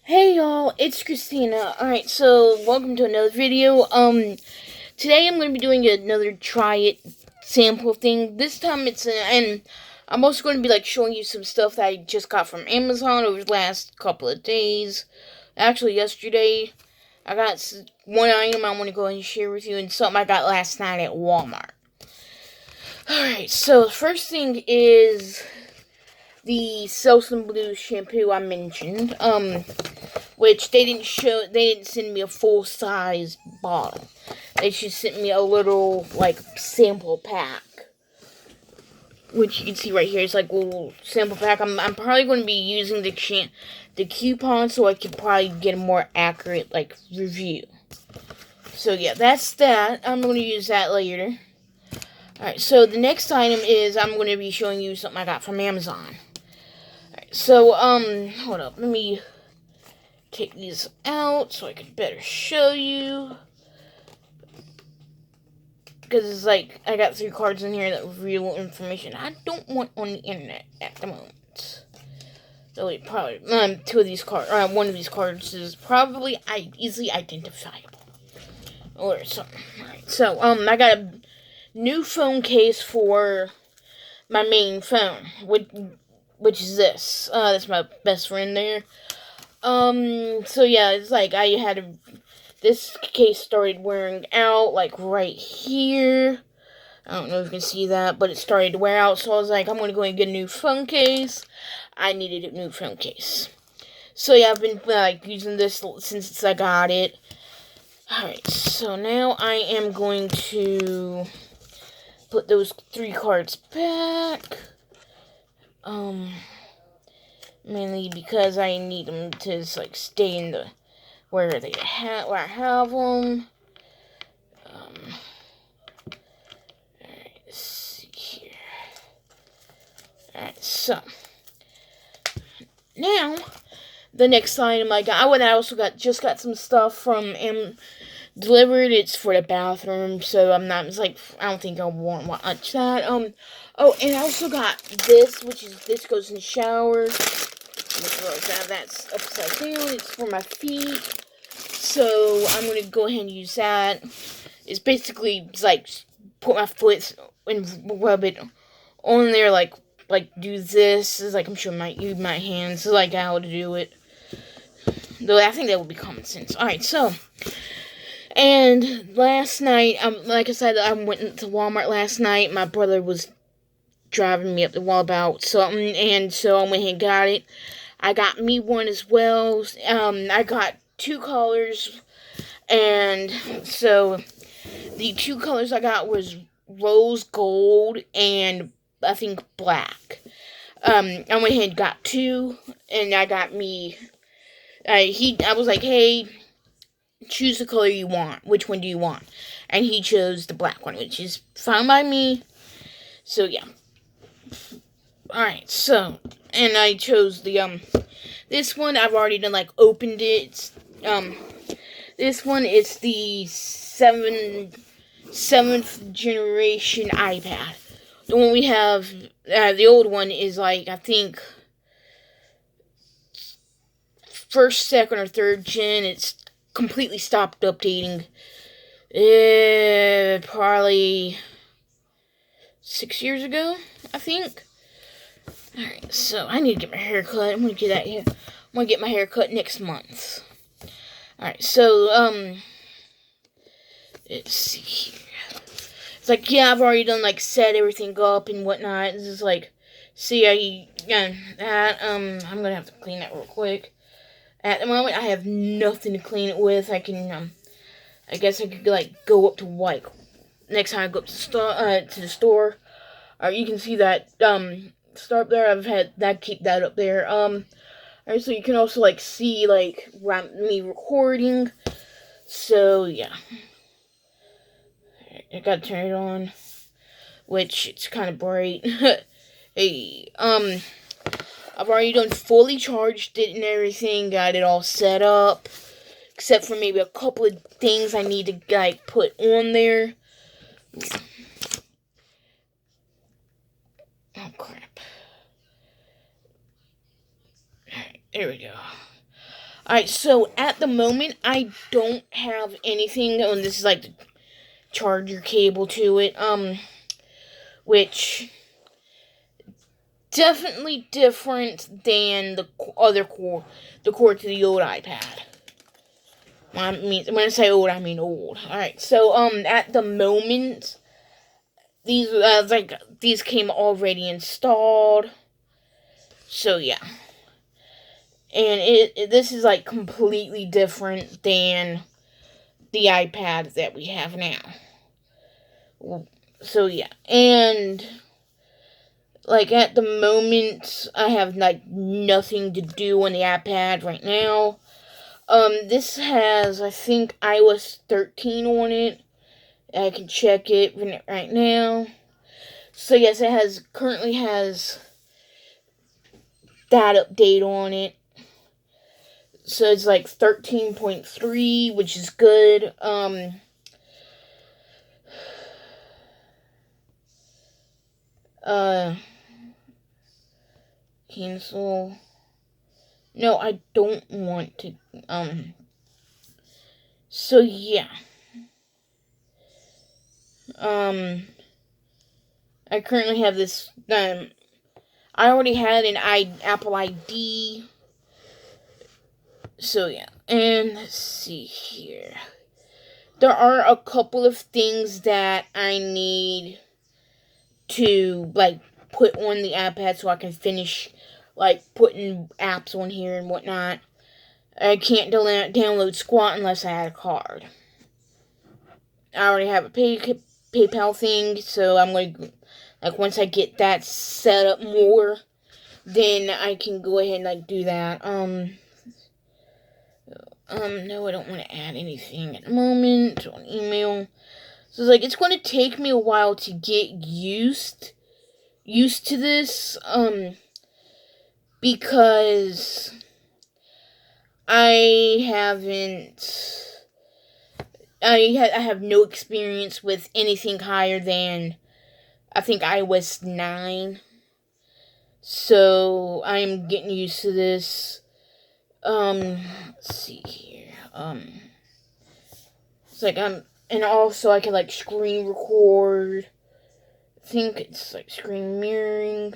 Hey y'all, it's Christina. Alright, so welcome to another video. Today I'm going to be doing another Tryit sample thing. This time and I'm also going to be showing you some stuff that I just got from Amazon over the last couple of days. Actually, yesterday I got one item I want to go ahead and share with you, and something I got last night at Walmart. Alright, so the first thing is the Selsun Blue shampoo I mentioned. Which they didn't send me a full-size bottle. They just sent me a little, sample pack. Which you can see right here. It's like a little sample pack. I'm probably going to be using the coupon so I can probably get a more accurate, review. So, yeah, that's that. I'm going to use that later. Alright, so the next item is I'm going to be showing you something I got from Amazon. Alright, so, hold up. Let me take these out so I can better show you. Because it's I got 3 cards in here that are real information I don't want on the internet at the moment. So it probably, 2 of these cards, one of these cards is probably easily identifiable. Or something. Alright, so, I got a new phone case for my main phone, which is this. That's my best friend there. So yeah, it's I had this case started wearing out, right here. I don't know if you can see that, but it started to wear out, so I was I'm gonna go and get a new phone case. I needed a new phone case. So yeah, I've been, using this since I got it. Alright, so now I am going to put those 3 cards back. Mainly because I need them to stay in the where I have them. Alright, let's see here. Alright, so now the next item I got. I also just got some stuff from delivered. It's for the bathroom, so I'm not I don't think I want much that. Oh, and I also got this, this goes in the shower. That's upside down. It's for my feet. So I'm gonna go ahead and use that. It's basically put my foot and rub it on there, do this. It's I'm sure use my hands how to do it. Though I think that would be common sense. Alright, so and last night, like I said, I went to Walmart last night. My brother was driving me up the Wallabout, so I went ahead and got it. I got me one as well. I got 2 colors, and so the 2 colors I got was rose gold and I think black. I went ahead and got 2, and I got me. I was like, hey, choose the color you want. Which one do you want? And he chose the black one, which is fine by me. So yeah. Alright, so, and I chose the, this one. I've already done, opened it. This one is the 7th generation iPad. The one we have, the old one is, I think, 1st, 2nd, or 3rd gen. It's completely stopped updating. Probably 6 years ago, I think. Alright, so I need to get my hair cut. I'm gonna get my hair cut next month. Alright, so, let's see here. It's yeah, I've already done, set everything up and whatnot. This is see, that, I'm gonna have to clean that real quick. At the moment, I have nothing to clean it with. I can, I guess I could, go up to, next time I go up to the store. You can see that, start up there. I've had that, keep that up there. Alright, so you can also, see, me recording. So, yeah. I gotta turn it on. Which, it's kind of bright. Hey, I've already done fully charged it and everything. Got it all set up. Except for maybe a couple of things I need to, put on there. Oh, crap. Alright, there we go. Alright, so at the moment, I don't have anything, and this is like the charger cable to it, which definitely different than the other cord, the cord to the old iPad. When I say old, I mean old. Alright, so, at the moment, these came already installed, so yeah. And this is, like, completely different than the iPad that we have now. So, yeah. And, like, at the moment, I have, like, nothing to do on the iPad right now. This has, I think, iOS 13 on it. I can check it right now. So, yes, currently has that update on it. So it's like 13.3, which is good. Cancel. No, I don't want to, so yeah. I currently have this, I already had an Apple ID. So yeah, and let's see here. There are a couple of things that I need to, like, put on the iPad so I can finish, like, putting apps on here and whatnot. I can't download Squat unless I add a card. I already have a PayPal thing, so I'm going to, like, once I get that set up more, then I can go ahead and, like, do that. No, I don't want to add anything at the moment on email. So it's like, it's going to take me a while to get used to this, because I have no experience with anything higher than, I think, iOS 9. So I'm getting used to this. Let's see here. It's like and also I can, like, screen record. I think it's like screen mirroring.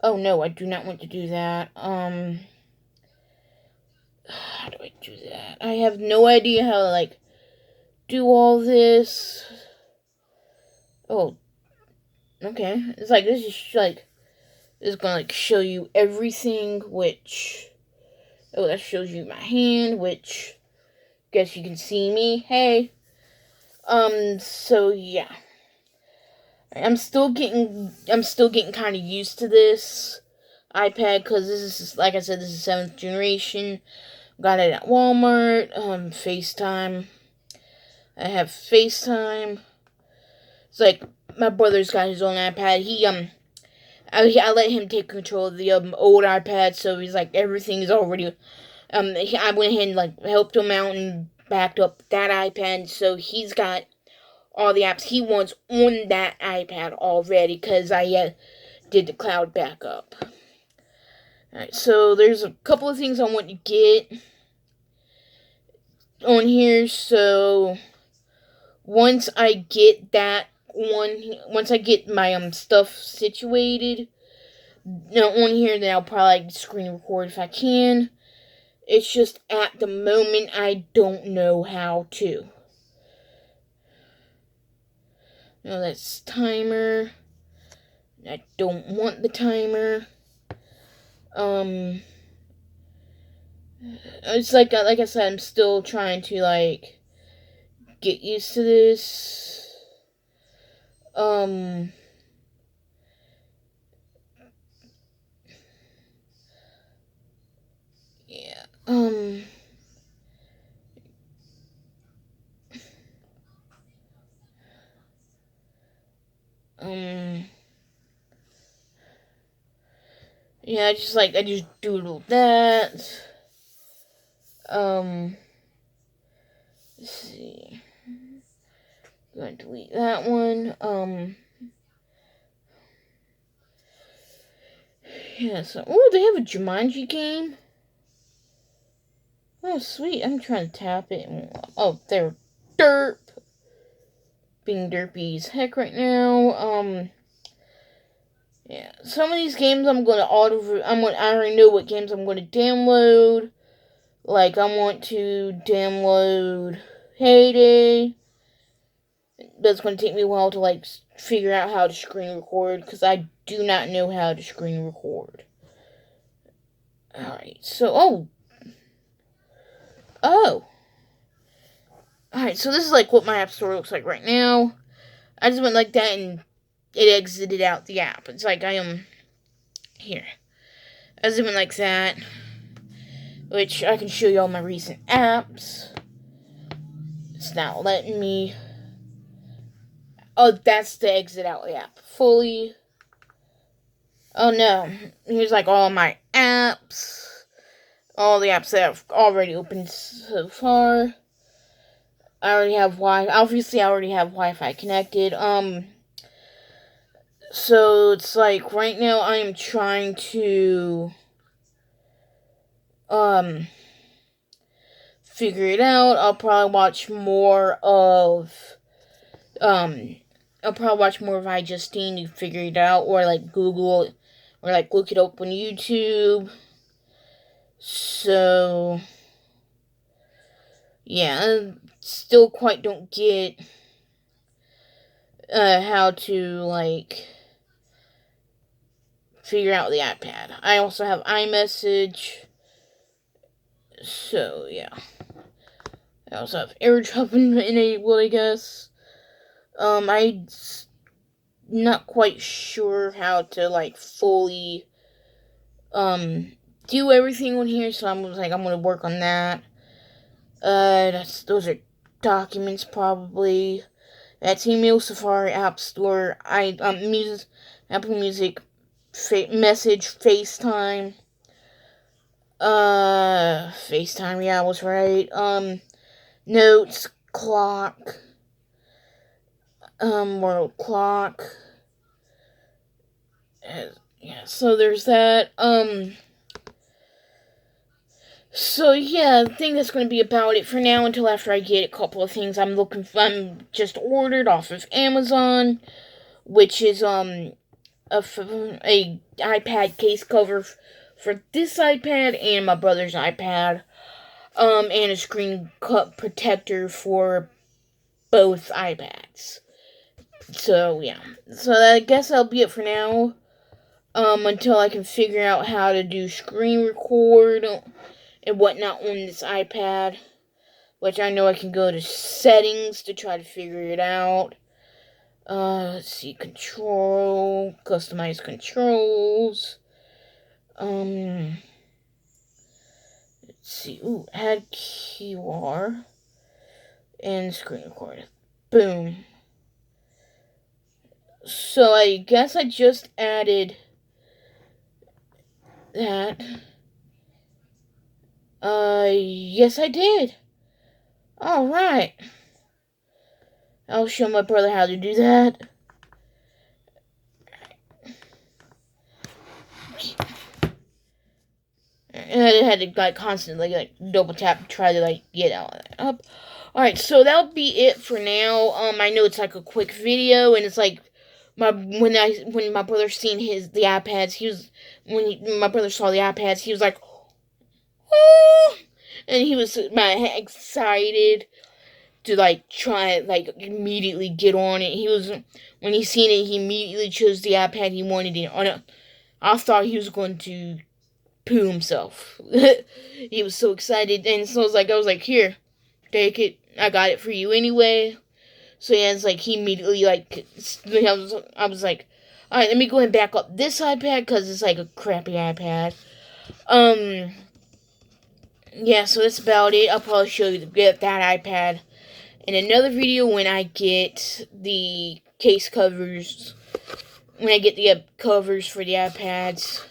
Oh no, I do not want to do that. How do I do that? I have no idea how to, like, do all this. Oh, okay. It's like, this is like, this is gonna, like, show you everything, which, oh, that shows you my hand, which, guess you can see me. Hey. So yeah. I'm still getting kind of used to this iPad, because this is, like I said, this is 7th generation. Got it at Walmart. FaceTime. I have FaceTime. It's like, my brother's got his own iPad. I let him take control of the old iPad, so he's like, everything is already, I went ahead and, like, helped him out and backed up that iPad, so he's got all the apps he wants on that iPad already, because I did the cloud backup. Alright, so there's a couple of things I want to get on here, so once I get my stuff situated on here, then I'll probably, like, screen record if I can. It's just, at the moment, I don't know how to. No, that's timer. I don't want the timer. It's like I said, I'm still trying to, like, get used to this. Yeah. Yeah, I just doodled that. Let's see. I'm going to delete that one. Yeah, so, oh, they have a Jumanji game. Oh, sweet. I'm trying to tap it. Oh, there. Derp. Being derpy as heck right now. Yeah. Some of these games I already know what games I'm gonna download. Like, I want to download Heyday. That's gonna take me a while to, like, figure out how to screen record, because I do not know how to screen record. Alright, so, Alright, so this is, like, what my app store looks like right now. I just went like that and it exited out the app. It's like I am here. I just went like that, which I can show you all my recent apps. It's not letting me. Oh, that's the exit out the app fully. Oh no, here's like all my apps. All the apps that I've already opened so far. I already have obviously I already have Wi-Fi connected. So it's like right now I am trying to figure it out. I'll probably watch more of iJustine to figure it out, or like Google it, or like look it up on YouTube. So yeah, still quite don't get how to like figure out the iPad. I also have iMessage. So yeah. I also have AirDrop enabled, I guess. I'm not quite sure how to like fully do everything on here, so I'm gonna work on that. Those are documents probably. That's email, Safari, App Store, Apple Music, Message, FaceTime. FaceTime, yeah, I was right. Notes, clock, world clock. Yeah, so there's that. So yeah, I think that's going to be about it for now until after I get a couple of things I'm just ordered off of Amazon, which is, a iPad case cover for this iPad and my brother's iPad, and a screen protector for both iPads. So yeah, so I guess that'll be it for now. Until I can figure out how to do screen record and whatnot on this iPad, which I know I can go to settings to try to figure it out. Let's see, customize controls. Let's see, add QR and screen record. Boom. So I guess I just added that. Yes I did. Alright. I'll show my brother how to do that. And I had to like constantly like double tap to try to like get all that up. Alright, so that'll be it for now. I know it's like a quick video, and it's like when my brother seen the iPads, my brother saw the iPads, he was like, oh, and he was excited to like try like immediately get on it. When he seen it, he immediately chose the iPad he wanted it. I thought he was going to poo himself. He was so excited, and so I was like, here, take it. I got it for you anyway. So yeah, it's like he immediately like I was like, all right, let me go ahead and back up this iPad because it's like a crappy iPad. Yeah, so that's about it. I'll probably show you that iPad in another video when I get the case covers. When I get the covers for the iPads,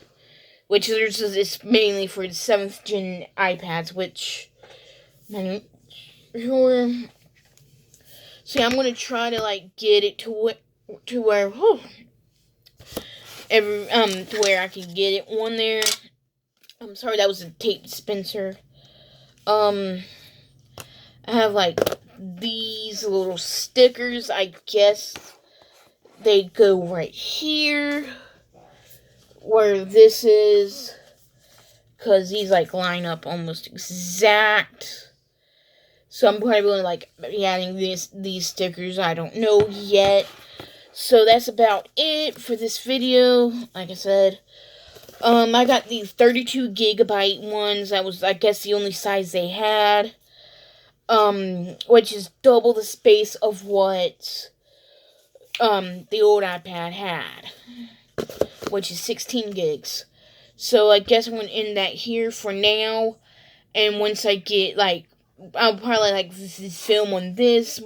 which is mainly for the 7th gen iPads, which sure. So yeah, I'm gonna try to like get it to where to where I can get it on there. I'm sorry, that was a tape dispenser. I have like these little stickers. I guess they go right here where this is, because these like line up almost exact. So I'm probably like adding these stickers. I don't know yet. So that's about it for this video. Like I said, I got these 32 gigabyte ones. That was, I guess, the only size they had. Which is double the space of what the old iPad had, which is 16 gigs. So I guess I'm gonna end that here for now. And once I get like, I'll probably like film on this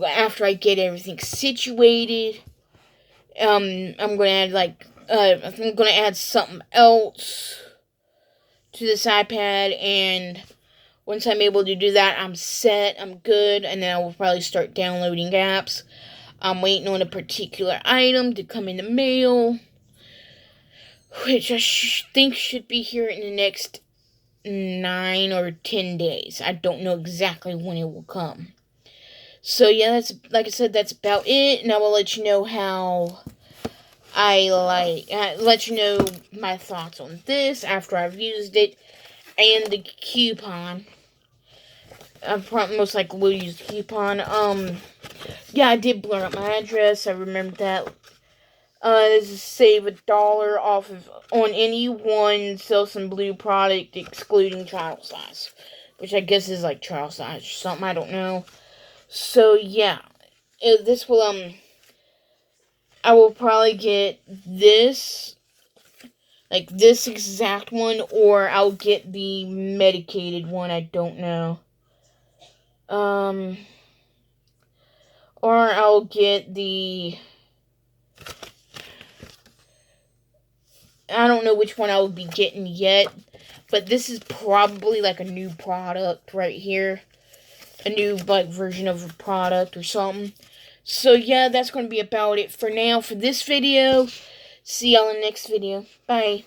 after I get everything situated. I'm gonna add like I'm gonna add something else to this iPad, and once I'm able to do that, I'm set, I'm good, and then I will probably start downloading apps. I'm waiting on a particular item to come in the mail, which I think should be here in the next 9 or 10 days. I don't know exactly when it will come. So yeah, that's, like I said, that's about it, and I will let you know how let you know my thoughts on this after I've used it, and the coupon. I probably most likely will use the coupon. Yeah, I did blur up my address. I remembered that. This is save $1 off of on any one Selsun Blue product, excluding trial size, which I guess is like trial size or something. I don't know. So yeah, this will I will probably get this, like this exact one, or I'll get the medicated one. I don't know. Or I'll get the, I don't know which one I will be getting yet, but this is probably like a new product right here. A new like version of a product or something. So yeah, that's going to be about it for now for this video. See y'all in the next video. Bye.